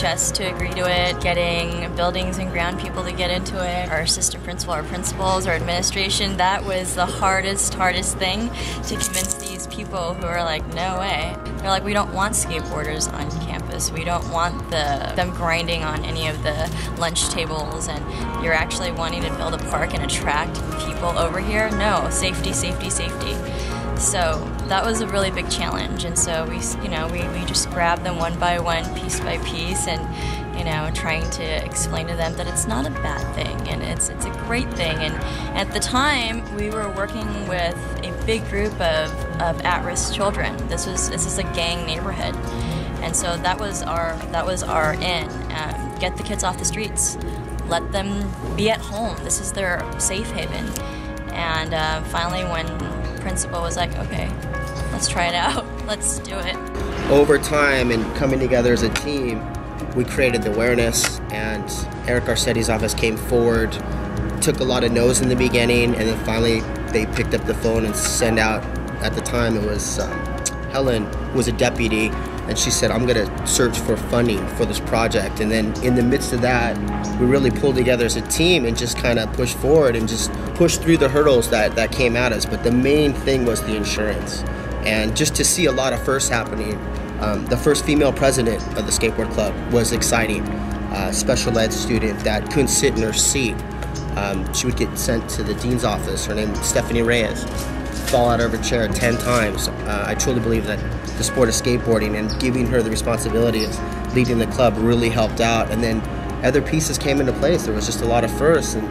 DHS to agree to it, getting buildings and ground people to get into it, our assistant principal, our principals, our administration. That was the hardest thing to convince these people who are like, no way. They're like, we don't want skateboarders on campus. We don't want them grinding on any of the lunch tables, and you're actually wanting to build a park and attract people over here. No, safety, safety, safety. So that was a really big challenge, and so we just grabbed them one by one, piece by piece, and trying to explain to them that it's not a bad thing and it's a great thing. And at the time, we were working with a big group of at-risk children. This is a gang neighborhood, and so that was our in. Get the kids off the streets, let them be at home. This is their safe haven. And finally, when principal was like, okay, let's try it out, let's do it. Over time and coming together as a team, we created the awareness, and Eric Garcetti's office came forward, took a lot of no's in the beginning, and then finally they picked up the phone and sent out, at the time it was Helen, who was a deputy, and she said, I'm gonna search for funding for this project. And then in the midst of that, we really pulled together as a team and just kind of pushed forward and just pushed through the hurdles that came at us. But the main thing was the insurance. And just to see a lot of firsts happening. The first female president of the skateboard club was exciting. Special ed student that couldn't sit in her seat. She would get sent to the dean's office. Her name was Stephanie Reyes. Fall out of her chair 10 times. I truly believe that the sport of skateboarding and giving her the responsibility of leading the club really helped out. And then other pieces came into place. There was just a lot of firsts. And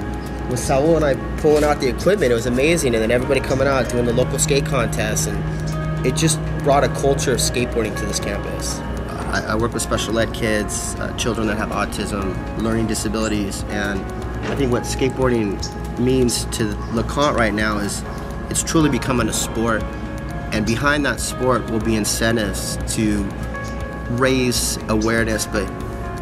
with Saul and I pulling out the equipment, it was amazing. And then everybody coming out doing the local skate contests, and it just brought a culture of skateboarding to this campus. I work with special ed kids, children that have autism, learning disabilities, and I think what skateboarding means to LeConte right now is it's truly becoming a sport, and behind that sport will be incentives to raise awareness, but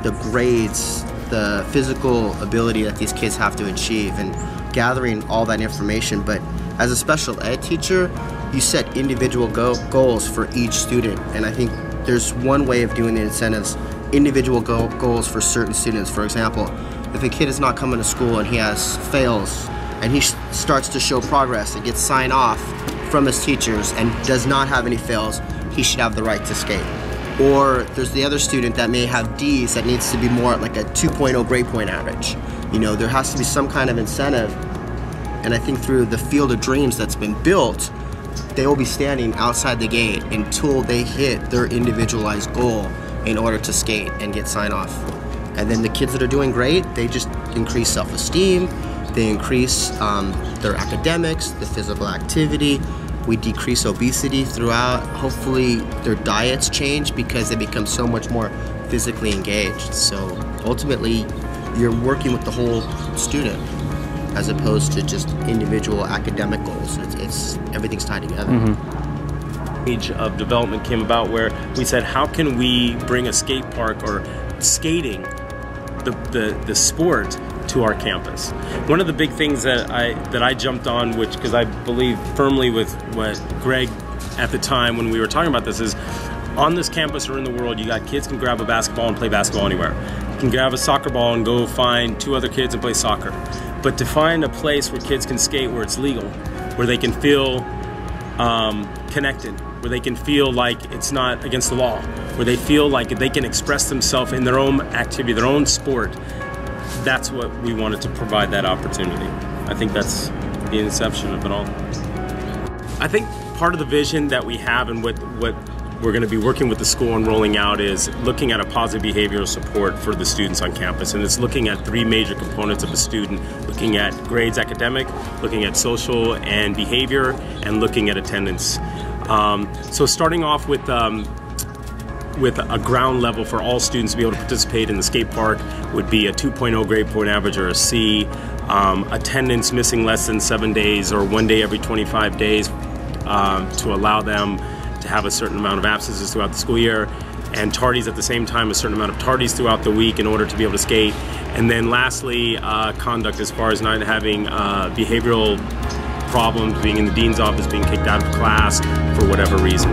the grades, the physical ability that these kids have to achieve, and gathering all that information. But as a special ed teacher, you set individual goals for each student, and I think there's one way of doing the incentives, individual goals for certain students. For example, if a kid is not coming to school and he has fails, and he starts to show progress and gets signed off from his teachers and does not have any fails, he should have the right to skate. Or there's the other student that may have D's that needs to be more like a 2.0 grade point average. There has to be some kind of incentive, and I think through the Field of Dreams that's been built, they will be standing outside the gate until they hit their individualized goal in order to skate and get signed off. And then the kids that are doing great, they just increase self-esteem, they increase their academics, the physical activity. We decrease obesity throughout. Hopefully their diets change because they become so much more physically engaged. So ultimately, you're working with the whole student as opposed to just individual academic goals. Everything's tied together. Age of development came about where we said, how can we bring a skate park or skating, the sport, to our campus? One of the big things that I jumped on, because I believe firmly with what Greg at the time when we were talking about this, is on this campus or in the world, you got kids can grab a basketball and play basketball anywhere. You can grab a soccer ball and go find 2 other kids and play soccer. But to find a place where kids can skate where it's legal, where they can feel connected, where they can feel like it's not against the law, where they feel like they can express themselves in their own activity, their own sport, that's what we wanted to provide, that opportunity. I think that's the inception of it all. I think part of the vision that we have and what we're going to be working with the school and rolling out is looking at a positive behavioral support for the students on campus. And it's looking at 3 major components of a student, looking at grades, academic, looking at social and behavior, and looking at attendance. So starting off with a ground level for all students to be able to participate in the skate park would be a 2.0 grade point average or a C, attendance missing less than 7 days or 1 day every 25 days to allow them to have a certain amount of absences throughout the school year, and tardies at the same time, a certain amount of tardies throughout the week in order to be able to skate. And then lastly, conduct, as far as not having behavioral problems, being in the dean's office, being kicked out of class for whatever reason.